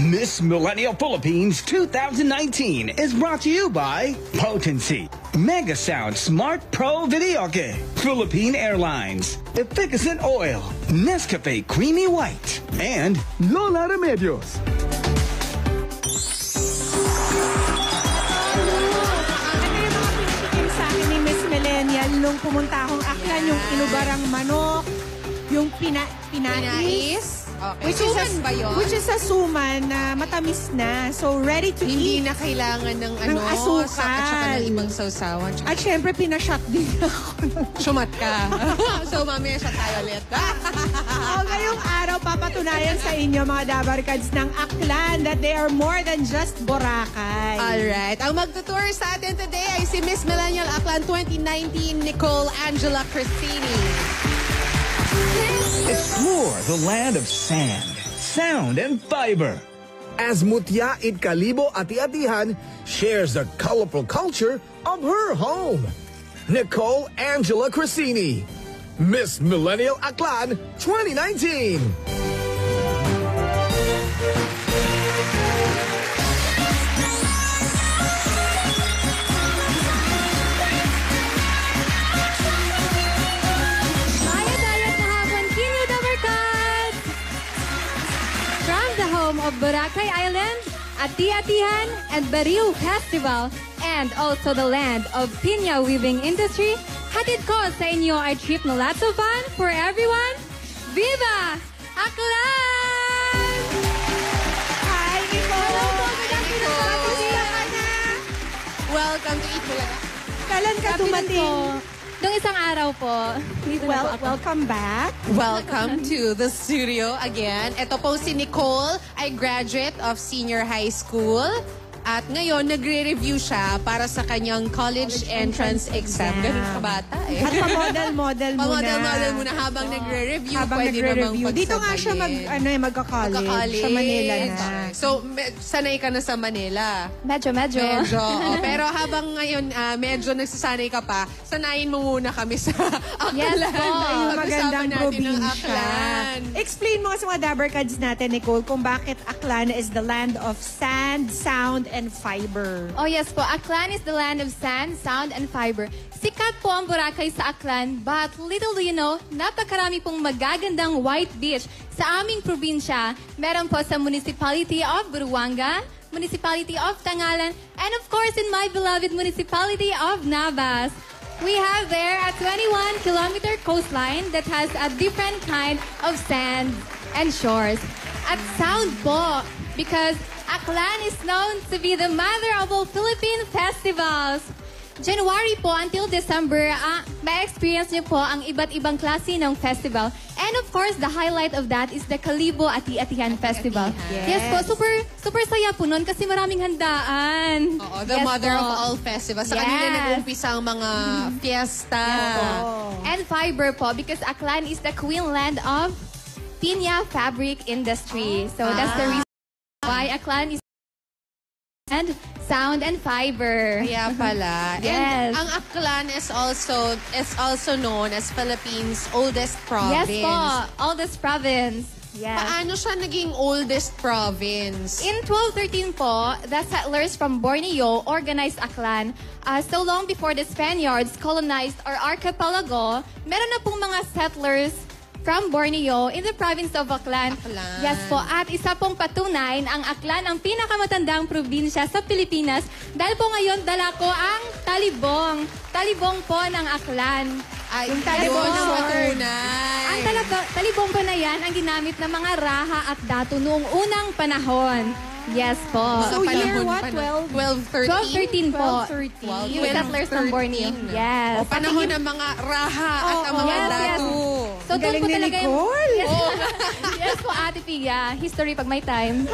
Miss Millennial Philippines 2019 is brought to you by Potency, Mega Sound Smart Pro Videoke, Philippine Airlines, Efficacent Oil, Nescafe Creamy White, and Lola Remedios. Sa akin ni Miss Millennial, nung pumunta akong Aklan, yung inubarang manok, yung pinais. Okay. Suman ba yun? Which is a suman na matamis na. So, ready to Hindi eat. na kailangan ng asukal. At saka ng ibang sausawan. At syempre, pinashot din ako. Sumat ka. So, mamaya shot tayo ulit. Ngayong araw, papatunayan sa inyo, mga Dabarkads ng Aklan, that they are more than just Boracay. Alright. Ang magtutour sa atin today ay si Miss Millennial Aklan 2019, Nicole Angela Cristini. Explore the land of sand, sound, and fiber. As Mutya Itkalibo Ati-Atihan shares the colorful culture of her home. Nicole Angela Cristini, Miss Millennial Aklan 2019. Of Boracay Island, Ati-Atihan, and Barrio Festival, and also the land of Piña Weaving Industry, hatid ko sa inyo ay trip na lots of fun for everyone. Viva Aklan! Hi, Nicole! Welcome to Eat Bulaga. Kailan ka dumating? Nung isang araw po. Welcome back. Welcome to the studio again. Ito po si Nicole, ay graduate of senior high school. At ngayon, nagre-review siya para sa kanyang college entrance exam. Ganun ka bata eh. At pa-model-model muna. Pa-model-model muna habang nagre-review. Pwede namang pagsabayin. Dito nga siya magka-college. Sa Manila na. So, sanay ka na sa Manila. Medyo. Pero habang ngayon, medyo nagsasanay ka pa, sanayin mo muna kami sa Aklan. Yes po. Magandang probinsya. Explain mo sa mga Dabarkads natin, Nicole, kung bakit Aklan is the land of sand, sound, and fiber. Oh yes po, Aklan is the land of sand, sound, and fiber. Sikat po ang Boracay sa Aklan, but little do you know, napakarami pong magagandang white beach sa aming probinsya. Meron po sa Municipality of Buruanga, Municipality of Tangalan, and of course in my beloved Municipality of Navas. We have there a 21-kilometer coastline that has a different kind of sand and shores. At sound po, because Aklan is known to be the mother of all Philippine festivals. January po until December, ma-experience niyo po ang iba't ibang klase ng festival. And of course, the highlight of that is the Kalibo Ati-Atihan Festival. Yes po, super saya po nun kasi maraming handaan. Oo, the mother of all festivals. Sa kanila nag-umpisa ang mga fiesta. And fiber po, because Aklan is the queen land of Piña Fabric Industry. So that's the reason why Aklan is and sound and fiber. Kaya pala. Yes. And ang Aklan is also known as Philippines' oldest province. Yes po, oldest province. Yes. Paano siya naging oldest province? In 1213 po, the settlers from Borneo organized Aklan. So long before the Spaniards colonized our archipelago, meron na pong mga settlers from Borneo in the province of Aklan. Yes po. At isa pong patunay, ang Aklan ang pinakamatandang probinsya sa Pilipinas dahil po ngayon dala ko ang talibong. Talibong po ng Aklan. Yung talibong ng patunay. Ang talibong po na yan ang ginamit ng mga raha at dato noong unang panahon. Yes po. So year what? 1213 po. 1213. Yung settlers ng Borneo. Yes. O panahon ng mga raha at ang mga dato. So doon Galing po ni talaga Nicole. Yes po, Ate Pia. History pag may time.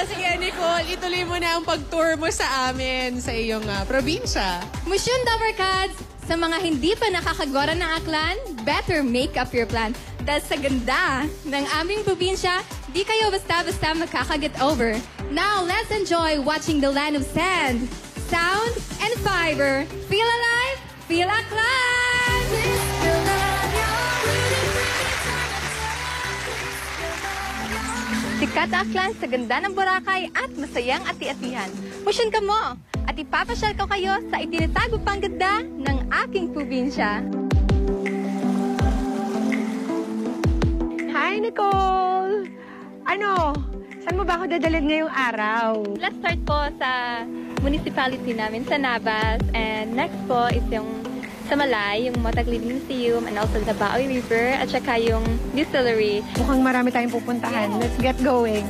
Sige, Nicole, ituloy mo na ang pag-tour mo sa amin sa iyong probinsya. Musyong Dabarkads, sa mga hindi pa nakakagora ng Aklan, better make up your plan. Dahil sa ganda ng aming probinsya, di kayo basta-basta makakaget over. Now, let's enjoy watching the land of sand, sound, and fiber. Feel alive, feel Aklan! Sikat na Aklan sa ganda ng Boracay at masayang ati-atihan. Pusyon ka mo at ipapasyal ko kayo sa itinatago pang ganda ng aking probinsya. Hi, Nicole! Saan mo ba ako dadalhin ngayong araw? Let's start po sa municipality namin sa Navas, and next po is yung sa Malay, yung Motag Living Museum, and also the Baoy River, at saka yung distillery. Mukhang marami tayong pupuntahan. Let's get going.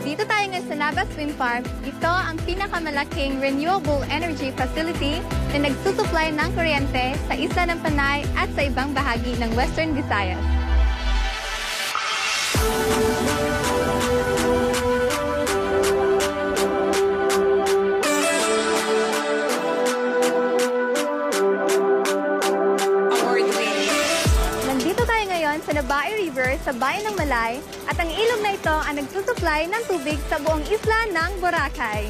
Dito tayo ngayon sa Navas Wind Farm. Ito ang pinakamalaking renewable energy facility na nagsusupply ng kuryente sa isla ng Panay at sa ibang bahagi ng Western Visayas. Sa Nabae River sa bayan ng Malay at ang ilog na ito ang nagsusupply ng tubig sa buong isla ng Boracay.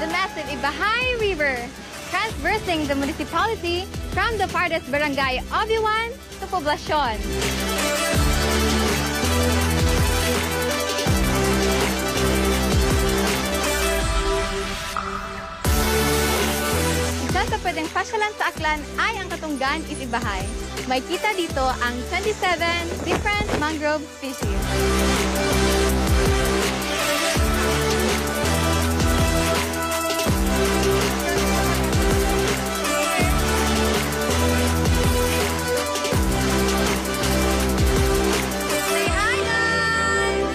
The massive Ibahay River, traversing the municipality from the farthest barangay Obiwan to Poblacion. Sa pwedeng pasyalan sa Aklan ay ang Katunggan is Ibahay. May kita dito ang 27 different mangrove species. Say hi, guys!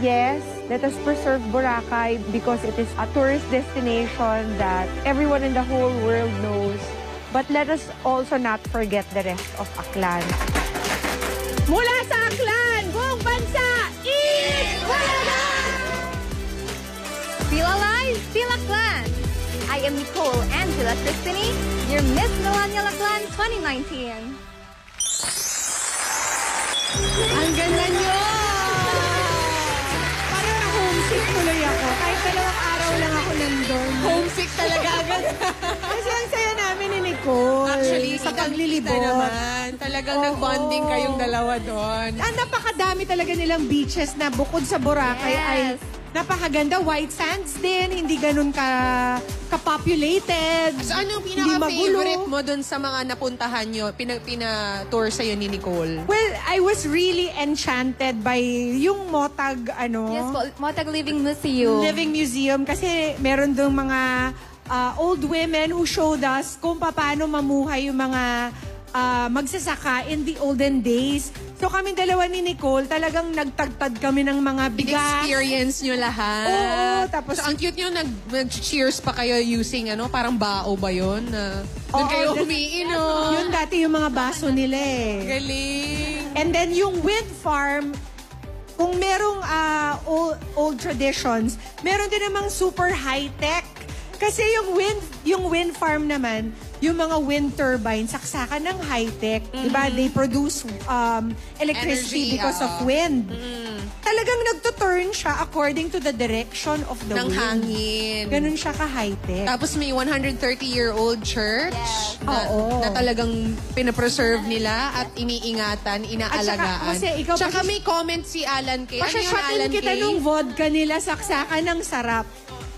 Yes, let us preserve Boracay because it is a tourist destination that everyone in the whole world knows. But let us also not forget the rest of Aklan. Mula sa Aklan, buong bansa, eat Bulaga! Feel alive, feel Aklan! I am Nicole Angela Cristini, your Miss Millennial Aklan 2019. Ang ganda nyo! Homesick tuloy ako. Kahit 2 araw lang ako nandun. Homesick talaga agad. Kasi ang saya namin ni Nicole. Actually, sa paglilibot. naman. Talagang nag-bonding kayong dalawa doon. Napakadami talaga nilang beaches na bukod sa Boracay ay napakaganda. White sands din, hindi ganun ka-populated. So, anong Hindi magulo. pinaka-favorite mo doon sa mga napuntahan nyo, pina-tour sa'yo ni Nicole? Well, I was really enchanted by yung Motag, Yes po, Motag Living Museum. Living Museum. Kasi meron doon mga old women who showed us kung paano mamuhay yung mga magsasaka in the olden days. So kami dalawa ni Nicole, talagang nagtagtad kami ng mga bigas. Experience nyo lahat. Oo, tapos... So, ang cute nyo, nag-cheers pa kayo using, parang bao ba yun? Doon kayo umiinom. Yun dati yung mga baso nila eh. Galing. And then yung wind farm, kung merong old traditions, meron din namang super high-tech. Kasi yung wind farm naman, yung mga wind turbine, saksakan ng high-tech. Diba? They produce electricity Energy, because of wind. Talagang nagtuturn siya according to the direction of the Ng wind. hangin. Ganun siya ka-high-tech. Tapos may 130-year-old church na talagang pinapreserve nila at iniingatan, inaalagaan. At saka, kasi ikaw Tsaka may comment si Alan Kay. Ano yun, Pasasyatin Alan kita Kay? nung vodka nila, saksakan ng sarap.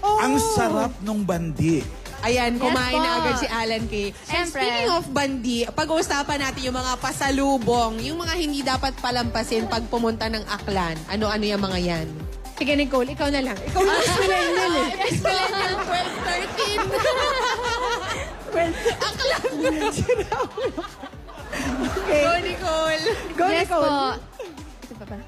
Oh. Ang sarap nung bandi. Ayan, kumain po. na agad si Alan Kay. And Siyempre. speaking of bandi, pag-uusapan natin yung mga pasalubong, yung mga hindi dapat palampasin pag pumunta ng Aklan. Ano-ano yung mga yan? Sige, Nicole, ikaw na lang. Ikaw yung Miss Millennial eh. Miss Millennial 12-13. Well, Aklan! okay. Go, Nicole! Go, Yes Nicole. po. Ito pa ba?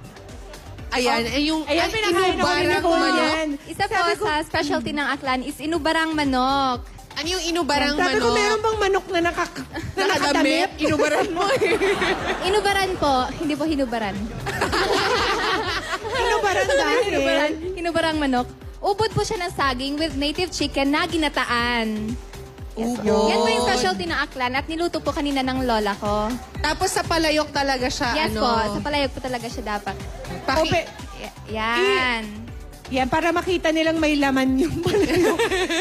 Ayan, yung Ayan, pinakain ako ni inubarang Nicole manok. yan. Isa po sa specialty ng Aklan is inubarang manok. Ano yung inubarang Sabi ko, manok? meron bang manok na nakadamit? Inubaran mo eh. Inubaran po, hindi po hinubaran. Inubaran dahil. Hinubarang manok. Ubod po siya ng saging with native chicken na ginataan. Ubo. Yan po yung specialty ng Aklan at niluto po kanina ng lola ko. Tapos sa palayok talaga siya, Yes po, sa palayog po talaga siya dapat. Yan. Yan, para makita nilang may laman yung palayok.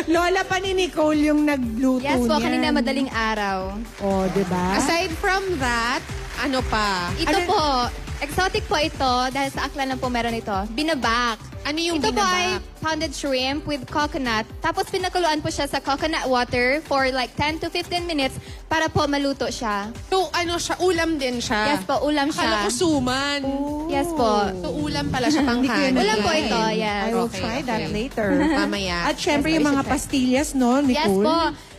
Lola pa ni Nicole yung nagluto Yes po, niyan. kanina madaling araw. Oh, diba? Aside from that, ano pa? Ito po, exotic po ito dahil sa Aklan lang po meron ito. Binabak. Ano yung Ito po ay binabak? pounded shrimp with coconut. Tapos pinakuluan po siya sa coconut water for like 10 to 15 minutes para po maluto siya. So, ano siya? Ulam din siya? Yes po, ulam Akala ko siya. suman. Yes po. So, ulam pala siya pang kanin. Ulam po ito, yes. I will Okay, try that okay. later. Mamaya. At syempre Yes, yung we mga should try. pastillas, no, Yes Nicole? po.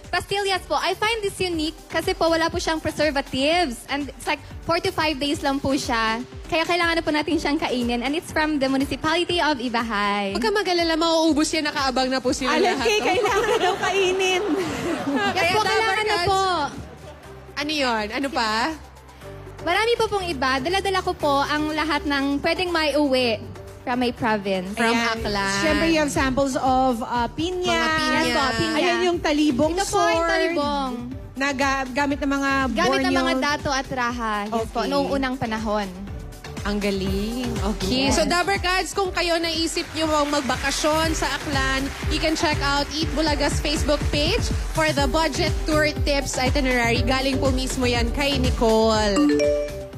Pastillas po. I find this unique kasi po wala po siyang preservatives. And it's like 4 to 5 days lang po siya. Kaya kailangan na po natin siyang kainin. And it's from the municipality of Ibahay. Huwag ka mag-alala, mauubos yan. Nakaabang na po sila Alam lahat. kay, kailangan na daw kainin. Yes po, kailangan na po. Ano yun? Ano pa? Marami po pong iba. Dala-dala ko po ang lahat ng pwedeng may uwi from my province. From Ayan. Aklan. Syempre, you have samples of pinya. Mga pinya. Yes po, pinya. Ayan yung talibong Ito po yung sword. talibong. Na gamit ng mga Gamit ng Borneo. mga dato at raha. Yes po, Okay. noong unang panahon. Ang galing. Okay. So, Dabbercats, kung kayo naisip nyo magbakasyon sa Aklan, you can check out Eat Bulaga's Facebook page for the budget tour tips itinerary. Galing po mismo yan kay Nicole.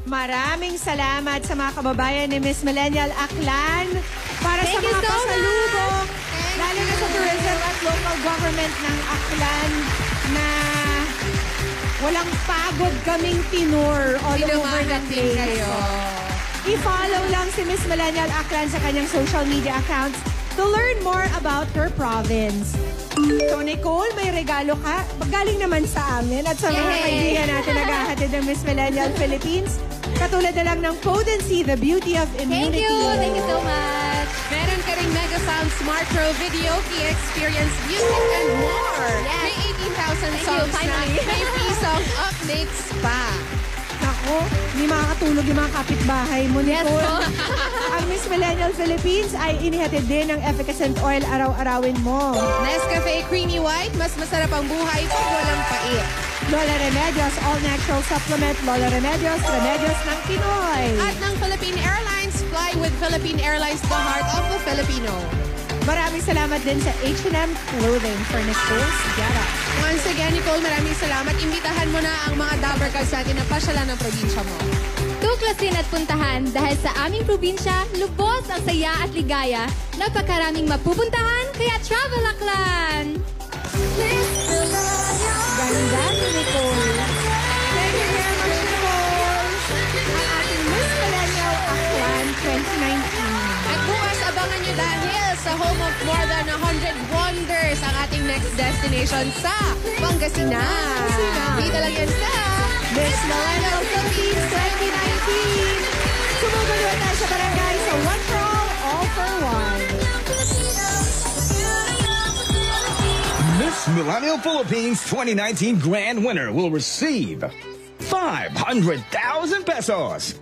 Maraming salamat sa mga kababayan ni Miss Millennial Aklan para Thank sa you mga so pasalubong, Thank lalo na sa tourism at local government ng Aklan na walang pagod kaming tinur all over the Pinamahan din place. kayo. I-follow lang si Miss Millennial Aklan sa kanyang social media accounts to learn more about her province. So, Nicole, may regalo ka. Galing naman sa amin at sa mga Yay! kaibigan natin naghahatid ng Miss Millennial Philippines. Katulad na lang ng Potency, the beauty of Thank immunity. you. Thank you so much. Meron ka ring Mega Sound Smart Pro Video, key experience, music, and more. Yes. May 18,000 Thank you, songs na. finally. May free song updates pa. Ako, hindi makakatulog yung mga kapitbahay mo, Yes Nicole. po. Ang Miss Millennial Philippines ay inihatid din ng efficacent oil araw-arawin mo. Nescafe Creamy White, mas masarap ang buhay pag walang pait. Lola Remedios All-Natural Supplement. Lola Remedios, Remedios ng Pinoy. At ng Philippine Airlines, fly with Philippine Airlines, the heart of the Filipino. Maraming salamat din sa H&M Clothing for Nicole Sigara. Once again, Nicole, maraming salamat. Imbitahan mo na ang mga Dabbercats natin na pasyalan ng probinsya mo. Tuklasin at puntahan dahil sa aming probinsya, lubos ang saya at ligaya. Napakaraming mapupuntahan, kaya Travel Aklan! Ganda ni Nicole. Thank you very much, Nicole. Ang ating Miss Millennial Aklan 2019. At bukas, abangan nyo dahil sa home of more than 100 wonders ang ating next destination sa Pangasinan. Dito lang yan sa Miss Millennial Philippines 2019. Sumugulo tayo sa barangay sa One for All for One. Miss Millennial Philippines 2019 grand winner will receive 500,000 pesos.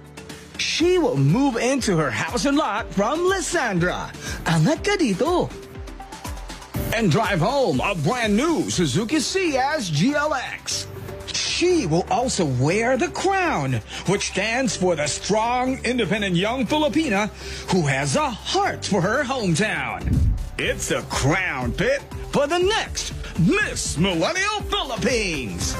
She will move into her house and lot from Lysandra, Angat ka dito, and drive home a brand new Suzuki Ciaz GLX. She will also wear the crown, which stands for the strong, independent young Filipina who has a heart for her hometown. It's a crown pit for the next Miss Millennial Philippines.